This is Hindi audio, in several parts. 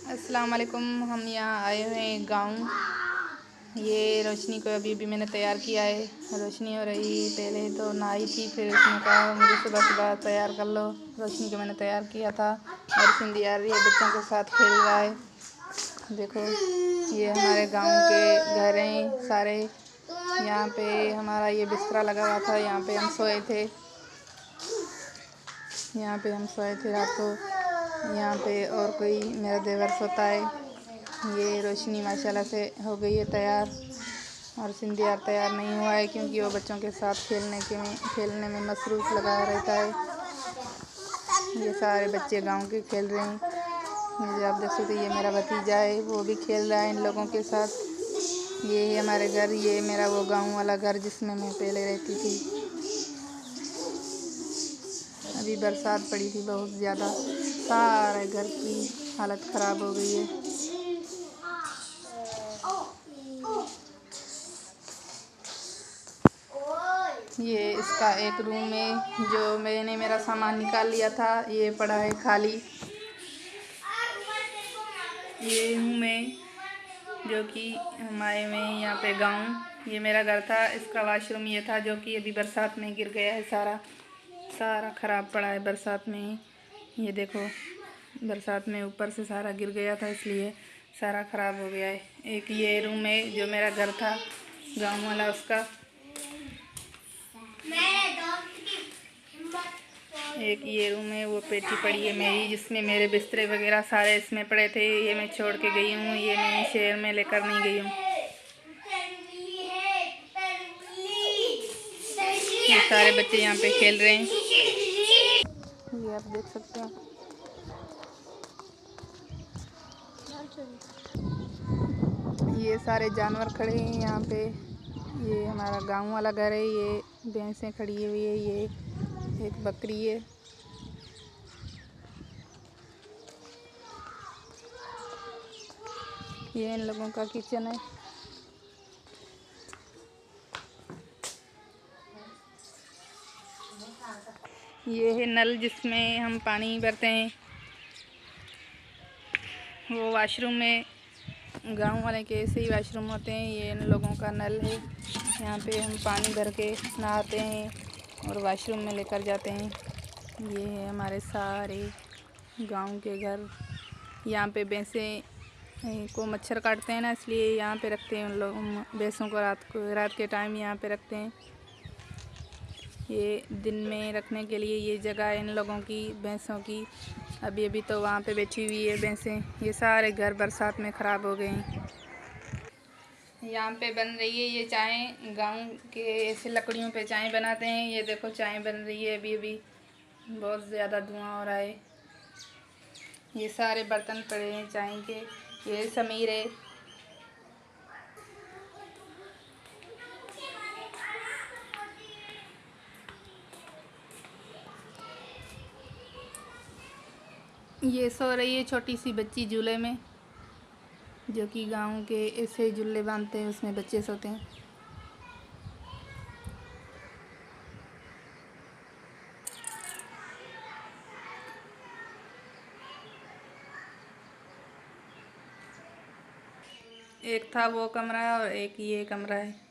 अस्सलाम वालेकुम। हम यहाँ आए हुए हैं गाँव। ये रोशनी को अभी अभी मैंने तैयार किया है। रोशनी हो रही पहले तो नहाई थी, फिर उसने कहा मुझे सुबह सुबह तैयार कर लो। रोशनी को मैंने तैयार किया था और सिंधी आ रही है, बच्चों के साथ खेल रहा है। देखो ये हमारे गांव के घर हैं सारे। यहाँ पे हमारा ये बिस्तरा लगा हुआ था, यहाँ पे हम सोए थे। यहाँ पे हम सोए थे रात को। यहाँ पे और कोई मेरा देवर सोता है। ये रोशनी माशाल्लाह से हो गई है तैयार, और सिंधी यार तैयार नहीं हुआ है क्योंकि वो बच्चों के साथ खेलने में मसरूफ़ लगा रहता है। ये सारे बच्चे गांव के खेल रहे हैं। मुझे आप देख सकते, ये मेरा भतीजा है, वो भी खेल रहा है इन लोगों के साथ। ये है हमारे घर, ये मेरा वो गांव वाला घर जिसमें मैं पहले रहती थी। अभी बरसात पड़ी थी बहुत ज़्यादा, सारे घर की हालत ख़राब हो गई है। ये इसका एक रूम है जो मैंने मेरा सामान निकाल लिया था, ये पड़ा है खाली। ये हूँ मैं जो कि हमारे में यहाँ पे गांव, ये मेरा घर था। इसका वॉशरूम ये था जो कि अभी बरसात में गिर गया है, सारा ख़राब पड़ा है बरसात में ही। ये देखो बरसात में ऊपर से सारा गिर गया था, इसलिए सारा ख़राब हो गया है। एक ये रूम है जो मेरा घर था गांव वाला, उसका। एक ये रूम है, वो पेटी पड़ी है मेरी जिसमें मेरे बिस्तरे वगैरह सारे इसमें पड़े थे। ये मैं छोड़ के गई हूँ, ये मैं शहर में लेकर नहीं गई हूँ। ये सारे बच्चे यहाँ पे खेल रहे हैं, ये आप देख सकते हैं। ये सारे जानवर खड़े हैं यहाँ पे। ये हमारा गांव वाला घर है। ये भैंसें खड़ी हुई है, ये एक बकरी है। ये इन लोगों का किचन है। ये है नल जिसमें हम पानी भरते हैं। वो वॉशरूम में गांव वाले के ऐसे ही वॉशरूम होते हैं। ये इन लोगों का नल है, यहाँ पे हम पानी भर के नहाते हैं और वॉशरूम में लेकर जाते हैं। ये है हमारे सारे गांव के घर। यहाँ पे भैंसें को मच्छर काटते हैं ना, इसलिए यहाँ पे रखते हैं उन लोग भैंसों को। रात के टाइम यहाँ पे रखते हैं। ये दिन में रखने के लिए ये जगह है इन लोगों की, भैंसों की। अभी अभी तो वहाँ पे बैठी हुई है भैंसें। ये सारे घर बरसात में ख़राब हो गए हैं। यहाँ पे बन रही है ये चाय। गांव के ऐसे लकड़ियों पे चाय बनाते हैं। ये देखो चाय बन रही है अभी अभी, बहुत ज़्यादा धुआं हो रहा है। ये सारे बर्तन पड़े हैं चाय के। ये समीर है। ये सो रही है छोटी सी बच्ची झूले में, जो कि गांव के ऐसे झूले बांधते हैं, उसमें बच्चे सोते हैं। एक था वो कमरा है और एक ये कमरा है।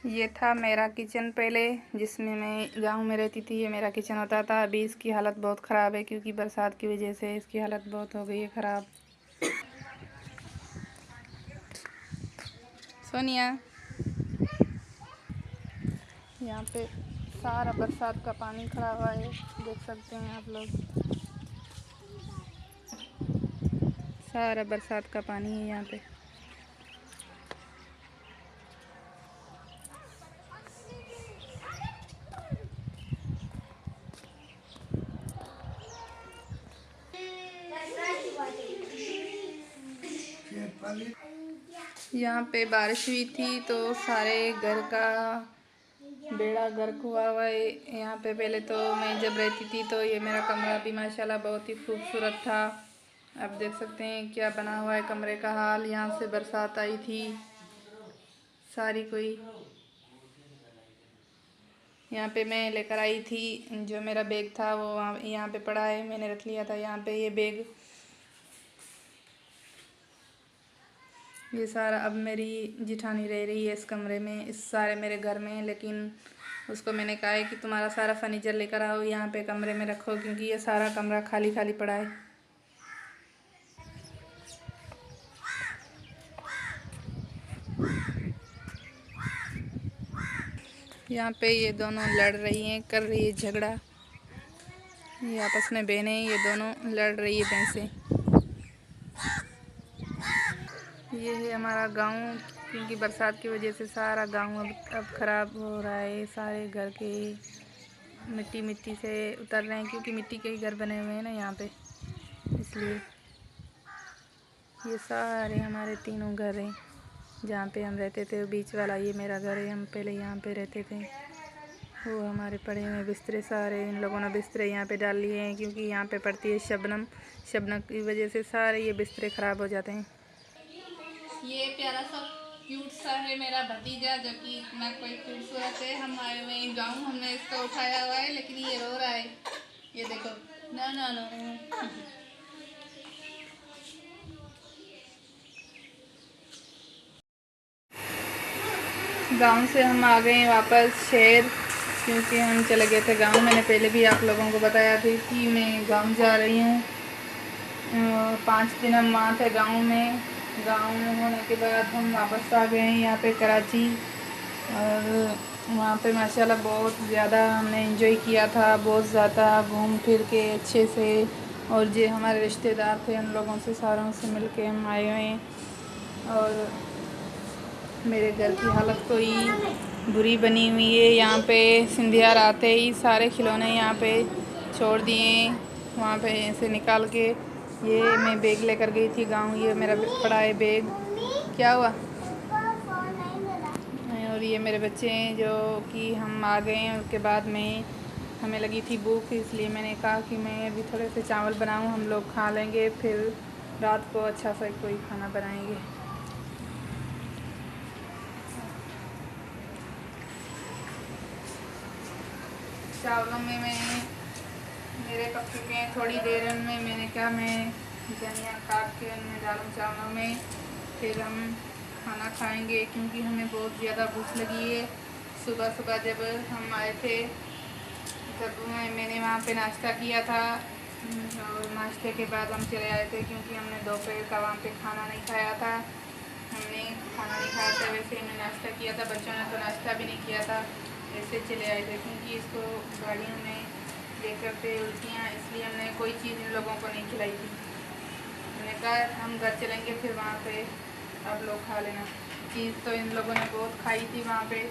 ये था मेरा किचन पहले, जिसमें मैं गांव में रहती थी। ये मेरा किचन होता था। अभी इसकी हालत बहुत ख़राब है क्योंकि बरसात की वजह से इसकी हालत बहुत हो गई है ख़राब। सोनिया, यहाँ पे सारा बरसात का पानी खड़ा हुआ है, देख सकते हैं आप लोग। सारा बरसात का पानी है यहाँ पे। यहाँ पे बारिश हुई थी तो सारे घर का बेड़ा गर्क हुआ है। यहाँ पे पहले तो मैं जब रहती थी तो ये मेरा कमरा भी माशाल्लाह बहुत ही खूबसूरत था। आप देख सकते हैं क्या बना हुआ है कमरे का हाल। यहाँ से बरसात आई थी सारी कोई। यहाँ पे मैं लेकर आई थी, जो मेरा बैग था वो यहाँ पे पड़ा है, मैंने रख लिया था यहाँ पे ये बैग। ये सारा अब मेरी जिठानी रह रही है इस कमरे में, इस सारे मेरे घर में, लेकिन उसको मैंने कहा है कि तुम्हारा सारा फर्नीचर लेकर आओ यहाँ पे कमरे में रखो, क्योंकि ये सारा कमरा खाली खाली पड़ा है। यहाँ पे ये दोनों लड़ रही हैं, कर रही है झगड़ा। ये आपस में बहनें, ये दोनों लड़ रही है भैंसें। ये है हमारा गांव, क्योंकि बरसात की वजह से सारा गांव अब ख़राब हो रहा है। सारे घर के मिट्टी मिट्टी से उतर रहे हैं, क्योंकि मिट्टी के ही घर बने हुए हैं ना यहाँ पे, इसलिए। ये सारे हमारे तीनों घर हैं जहाँ पे हम रहते थे। बीच वाला ये मेरा घर है, हम पहले यहाँ पे रहते थे। वो हमारे पड़े हुए बिस्तरे, सारे इन लोगों ने बिस्तरे यहाँ पे डाल लिए हैं, क्योंकि यहाँ पे पड़ती है शबनम। शबनम की वजह से सारे ये बिस्तरे ख़राब हो जाते हैं। ये प्यारा सा क्यूट सा है मेरा भतीजा, जो कि इतना कोई खूबसूरत है। हम आए हुए हैं गाँव, हमने इसको उठाया हुआ है, लेकिन ये रो रहा है। ये देखो, ना ना ना। गांव से हम आ गए हैं वापस शहर, क्योंकि हम चले गए थे गांव। मैंने पहले भी आप लोगों को बताया था कि मैं गांव जा रही हूँ। 5 दिन हम वहाँ थे गांव में। गांव में होने के बाद हम वापस आ गए हैं यहाँ पे कराची, और वहाँ पे माशाल्लाह बहुत ज़्यादा हमने एंजॉय किया था, बहुत ज़्यादा घूम फिर के अच्छे से। और जो हमारे रिश्तेदार थे उन लोगों से, सारों से मिल के हम आए हुए हैं। और मेरे घर की हालत कोई बुरी बनी हुई है। यहाँ पे सिंधियार आते ही सारे खिलौने यहाँ पे छोड़ दिए, वहाँ पे ऐसे निकाल के। ये मैं बैग लेकर गई थी गांव, ये मेरा पड़ा है बैग। क्या हुआ? और ये मेरे बच्चे हैं, जो कि हम आ गए हैं उसके बाद में हमें लगी थी भूख, इसलिए मैंने कहा कि मैं अभी थोड़े से चावल बनाऊं, हम लोग खा लेंगे, फिर रात को अच्छा सा कोई खाना बनाएंगे। चावलों में मेरे पक चुके हैं, थोड़ी देर में मैंने कहा मैं धनिया काट के उनमें डालूँ चावलों में, फिर हम खाना खाएंगे, क्योंकि हमें बहुत ज़्यादा भूख लगी है। सुबह सुबह जब हम आए थे, तब मैंने वहाँ पे नाश्ता किया था, और नाश्ते के बाद हम चले आए थे, क्योंकि हमने दोपहर का वहाँ पे खाना नहीं खाया था। हमने खाना नहीं खाया था, वैसे हमने नाश्ता किया था, बच्चों ने तो नाश्ता भी नहीं किया था, ऐसे चले आए थे, क्योंकि इसको गाड़ियों में लेकर थे उल्टियाँ, इसलिए हमने कोई चीज़ इन लोगों को नहीं खिलाई थी। मैंने कहा हम घर चलेंगे, फिर वहाँ पे आप लोग खा लेना। चीज़ तो इन लोगों ने बहुत खाई थी वहाँ पे।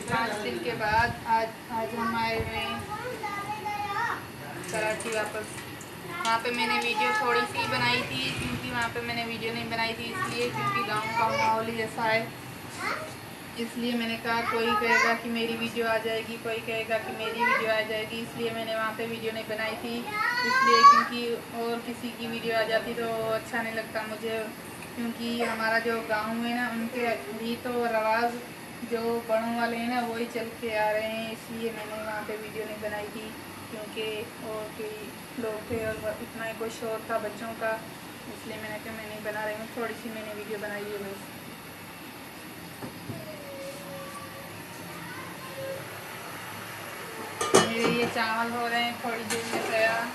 5 दिन के बाद आज हम आए हुए हैं कराची वापस। वहाँ पे मैंने वीडियो थोड़ी सी बनाई थी, क्योंकि वहाँ पे मैंने वीडियो नहीं बनाई थी इसलिए, क्योंकि गांव का माहौल ही ऐसा है, इसलिए मैंने कहा कोई कहेगा कि मेरी वीडियो आ जाएगी, कोई कहेगा कि मेरी वीडियो आ जाएगी, इसलिए मैंने वहाँ पे वीडियो नहीं बनाई थी। इसलिए क्योंकि और किसी की वीडियो आ जाती तो अच्छा नहीं लगता मुझे, क्योंकि हमारा जो गाँव है ना, उनके भी तो रवाज़ जो बड़ों वाले हैं ना, वही चल के आ रहे हैं, इसलिए मैंने वहाँ पे वीडियो नहीं बनाई थी, क्योंकि और कई लोग थे और इतना ही कोई शोर था बच्चों का, इसलिए मैंने कहा मैं नहीं बना रही हूँ, थोड़ी सी मैंने वीडियो बनाई है बस। मेरे ये चावल हो रहे हैं थोड़ी देर में तैयार।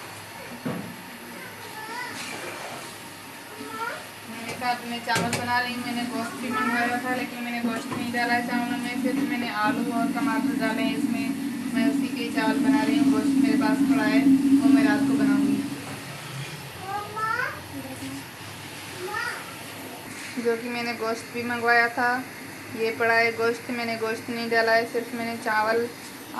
मैंने कहा मैं चावल बना रही हूँ, मैंने गोश्त भी मंगवाया था, लेकिन मैंने गोश्त नहीं डाला है चावलों में, सिर्फ मैंने आलू और टमाटर डाले हैं इसमें। मैं उसी के चावल बना रही हूँ, गोश्त मेरे पास पड़ा है, वो मैं रात को बनाऊँगी। जो कि मैंने गोश्त भी मंगवाया था, ये पड़ा है गोश्त, मैंने गोश्त नहीं डाला है, सिर्फ मैंने चावल,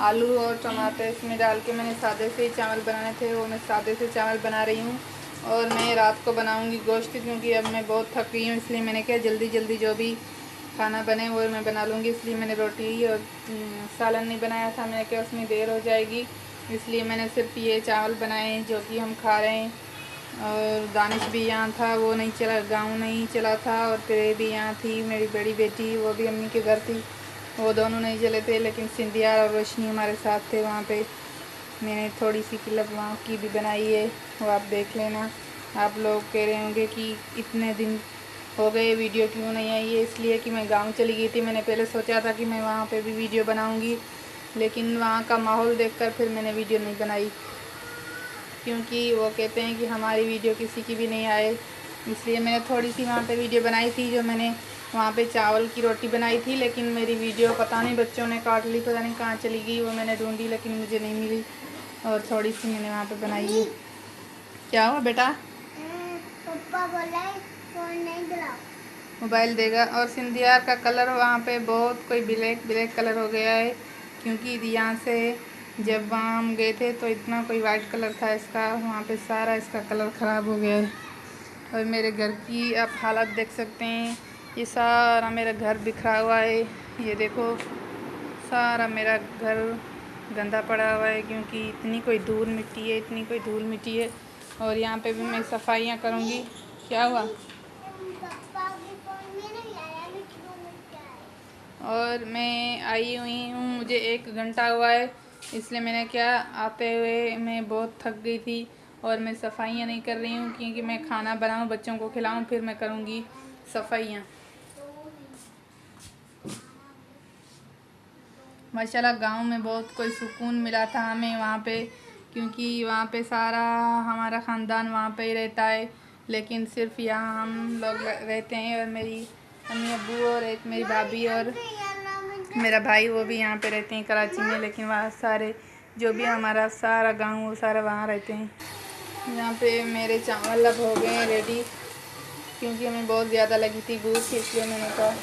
आलू और टमाटर इसमें डाल के मैंने सादे से ही चावल बनाने थे, वो मैं सादे से चावल बना रही हूँ। और मैं रात को बनाऊँगी गोश्त, क्योंकि अब मैं बहुत थक गई हूँ, इसलिए मैंने कहा जल्दी जल्दी जो भी खाना बने वो मैं बना लूँगी, इसलिए मैंने रोटी और सालन नहीं बनाया था, मैंने कहा उसमें देर हो जाएगी, इसलिए मैंने सिर्फ ये चावल बनाए हैं जो कि हम खा रहे हैं। और दानिश भी यहाँ था, वो नहीं चला, गाँव नहीं चला था। और प्रे भी यहाँ थी, मेरी बड़ी बेटी, वो भी अम्मी के घर थी, वो दोनों नहीं चले थे। लेकिन सिंधिया और रोशनी हमारे साथ थे वहाँ पे। मैंने थोड़ी सी क्लिप वहाँ की भी बनाई है, वो आप देख लेना। आप लोग कह रहे होंगे कि इतने दिन हो गए वीडियो क्यों नहीं आई है। इसलिए कि मैं गांव चली गई थी। मैंने पहले सोचा था कि मैं वहाँ पे भी वीडियो बनाऊँगी, लेकिन वहाँ का माहौल देखकर फिर मैंने वीडियो नहीं बनाई, क्योंकि वो कहते हैं कि हमारी वीडियो किसी की भी नहीं आए। इसलिए मैंने थोड़ी सी वहाँ पे वीडियो बनाई थी, जो मैंने वहाँ पे चावल की रोटी बनाई थी। लेकिन मेरी वीडियो पता नहीं बच्चों ने काट ली, पता नहीं कहाँ चली गई, वो मैंने ढूंढी लेकिन मुझे नहीं मिली। और थोड़ी सी मैंने वहाँ पे बनाई है। क्या हुआ बेटा? पापा बोला फोन नहीं दिलाओ, मोबाइल देगा। और सिंधिया का कलर वहाँ पे बहुत कोई ब्लैक ब्लैक कलर हो गया है, क्योंकि यहाँ से जब वहाँ हम गए थे तो इतना कोई वाइट कलर था इसका, वहाँ पे सारा इसका कलर ख़राब हो गया है। और मेरे घर की आप हालत देख सकते हैं, ये सारा मेरा घर बिखरा हुआ है। ये देखो, सारा मेरा घर गंदा पड़ा हुआ है, क्योंकि इतनी कोई धूल मिट्टी है, इतनी कोई धूल मिट्टी है। और यहाँ पे भी मैं सफाइयाँ करूँगी। क्या हुआ? पापा के फोन में नहीं आया, लिखो में क्या है। और मैं आई हुई हूँ, मुझे 1 घंटा हुआ है। इसलिए मैंने क्या, आते हुए मैं बहुत थक गई थी। और मैं सफाइयाँ नहीं कर रही हूँ, क्योंकि मैं खाना बनाऊँ, बच्चों को खिलाऊँ, फिर मैं करूँगी सफाइयाँ। माशाल्लाह गांव में बहुत कोई सुकून मिला था हमें वहाँ पे, क्योंकि वहाँ पे सारा हमारा ख़ानदान वहाँ पे ही रहता है। लेकिन सिर्फ यहाँ हम लोग रहते हैं, और मेरी अम्मी अब्बू और एक मेरी भाभी और मेरा भाई, वो भी यहाँ पे रहते हैं कराची में। लेकिन वहाँ सारे जो भी हमारा सारा गांव, वो सारा वहाँ रहते हैं। यहाँ पे मेरे चावल अब हो गए हैं रेडी, क्योंकि हमें बहुत ज़्यादा लगी थी भूख, इसलिए मैंने कहा।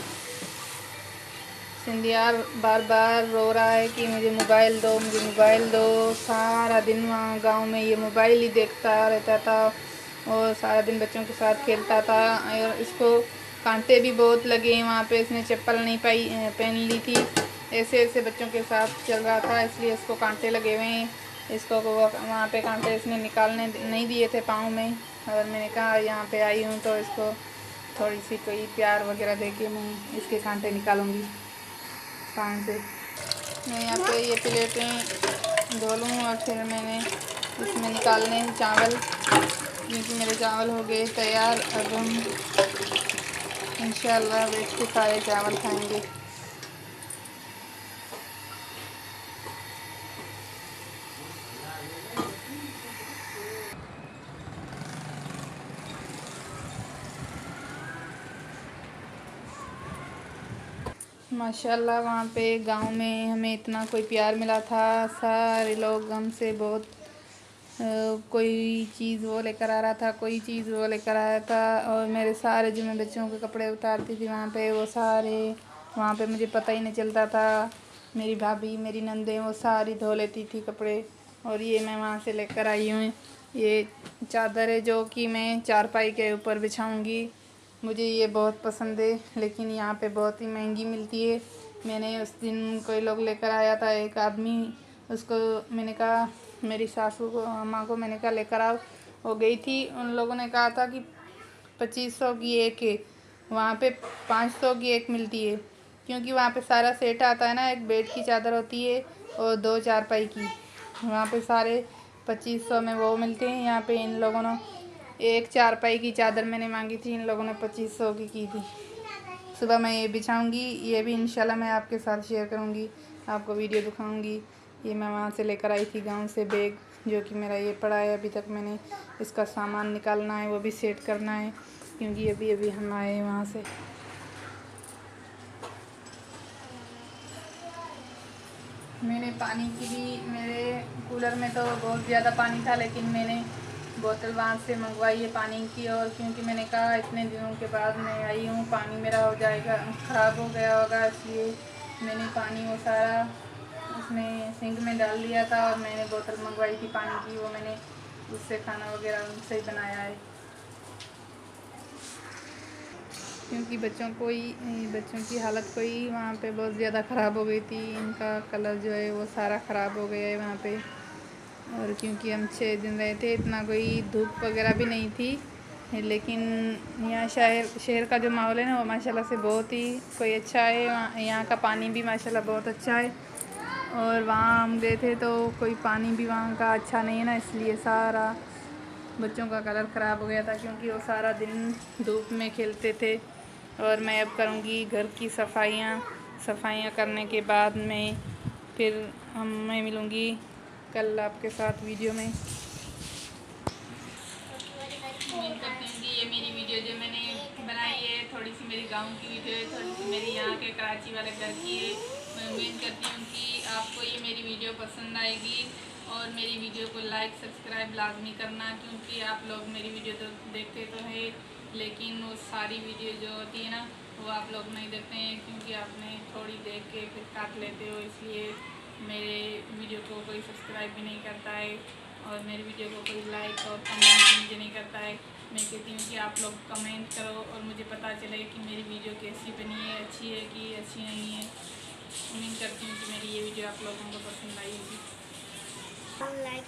सिंधिया बार बार रो रहा है कि मुझे मोबाइल दो, मुझे मोबाइल दो। सारा दिन वहाँ गांव में ये मोबाइल ही देखता रहता था, और सारा दिन बच्चों के साथ खेलता था। और इसको कांटे भी बहुत लगे हैं वहाँ पे, इसने चप्पल नहीं पहन ली थी, ऐसे ऐसे बच्चों के साथ चल रहा था, इसलिए इसको कांटे लगे हुए हैं। इसको वहाँ पे कांटे इसने निकालने नहीं दिए थे पाँव में। और मैंने कहा यहाँ पे आई हूँ तो इसको थोड़ी सी कोई प्यार वगैरह दे के मैं इसके कांटे निकालूँगी पानी से। मैं यहाँ पे ये प्लेटें धो लूँ, और फिर मैंने इसमें निकालने चावल, क्योंकि मेरे चावल हो गए तैयार। अब हम इंशाल्लाह बैठ के सारे चावल खाएंगे। माशाल्लाह वहाँ पे गांव में हमें इतना कोई प्यार मिला था। सारे लोग हमसे बहुत कोई चीज़ वो लेकर आ रहा था, कोई चीज़ वो लेकर आया था। और मेरे सारे जो मैं बच्चों के कपड़े उतारती थी वहाँ पे, वो सारे वहाँ पे मुझे पता ही नहीं चलता था। मेरी भाभी, मेरी नंदे, वो सारी धो लेती थी कपड़े। और ये मैं वहाँ से लेकर आई हूँ, ये चादर है जो कि मैं चारपाई के ऊपर बिछाऊँगी। मुझे ये बहुत पसंद है, लेकिन यहाँ पे बहुत ही महंगी मिलती है। मैंने उस दिन कोई लोग लेकर आया था, एक आदमी, उसको मैंने कहा, मेरी सासू को, अम्मा को मैंने कहा लेकर आओ। वो गई थी, उन लोगों ने कहा था कि 2500 की एक है, वहाँ पे 500 की एक मिलती है, क्योंकि वहाँ पे सारा सेट आता है ना, एक बेड की चादर होती है और 2 चारपाई की। वहाँ पे सारे 2500 में वो मिलते हैं। यहाँ पे इन लोगों ने एक चारपाई की चादर मैंने मांगी थी, इन लोगों ने 2500 की थी। सुबह मैं ये बिछाऊंगी, ये भी इंशाल्लाह मैं आपके साथ शेयर करूंगी, आपको वीडियो दिखाऊंगी। ये मैं वहाँ से लेकर आई थी गांव से बैग, जो कि मेरा ये पड़ा है। अभी तक मैंने इसका सामान निकालना है, वो भी सेट करना है, क्योंकि अभी अभी हम आए वहाँ से। मैंने पानी की भी, मेरे कूलर में तो बहुत ज़्यादा पानी था, लेकिन मैंने बोतल वहाँ से मंगवाई है पानी की। और क्योंकि मैंने कहा इतने दिनों के बाद मैं आई हूँ, पानी मेरा हो जाएगा, ख़राब हो गया होगा, इसलिए मैंने पानी वो सारा उसमें सिंक में डाल दिया था। और मैंने बोतल मंगवाई थी पानी की, वो मैंने उससे खाना वगैरह उनसे ही बनाया है, क्योंकि बच्चों की हालत कोई वहाँ पे बहुत ज़्यादा ख़राब हो गई थी। इनका कलर जो है वो सारा ख़राब हो गया है वहाँ पे। और क्योंकि हम 6 दिन रहे थे, इतना कोई धूप वगैरह भी नहीं थी, लेकिन यहाँ शहर का जो माहौल है ना वो माशाल्लाह से बहुत ही कोई अच्छा है। यहाँ का पानी भी माशाल्लाह बहुत अच्छा है। और वहाँ हम गए थे तो कोई पानी भी वहाँ का अच्छा नहीं है ना, इसलिए सारा बच्चों का कलर ख़राब हो गया था, क्योंकि वो सारा दिन धूप में खेलते थे। और मैं अब करूँगी घर की सफाइयाँ करने के बाद फिर मैं मिलूँगी कल आपके साथ वीडियो में। उम्मीद करती हूँ कि ये मेरी वीडियो जो मैंने बनाई है थोड़ी सी मेरी गांव की वीडियो है, थोड़ी सी मेरी यहाँ के कराची वाले घर की है। मैं उम्मीद करती हूँ कि आपको ये मेरी वीडियो पसंद आएगी और मेरी वीडियो को लाइक सब्सक्राइब लाजमी करना, क्योंकि आप लोग मेरी वीडियो तो देखते तो है, लेकिन वो सारी वीडियो जो होती है ना वो आप लोग नहीं देखते हैं, क्योंकि आपने थोड़ी देख के फिर काट लेते हो, इसलिए मेरे वीडियो को कोई सब्सक्राइब भी नहीं करता है और मेरी वीडियो को कोई लाइक और कमेंट मुझे नहीं करता है। मैं कहती हूँ कि आप लोग कमेंट करो और मुझे पता चले कि मेरी वीडियो कैसी बनी है, अच्छी है कि अच्छी नहीं है। उम्मीद करती हूँ कि मेरी ये वीडियो आप लोगों को पसंद आई होगी। लाइक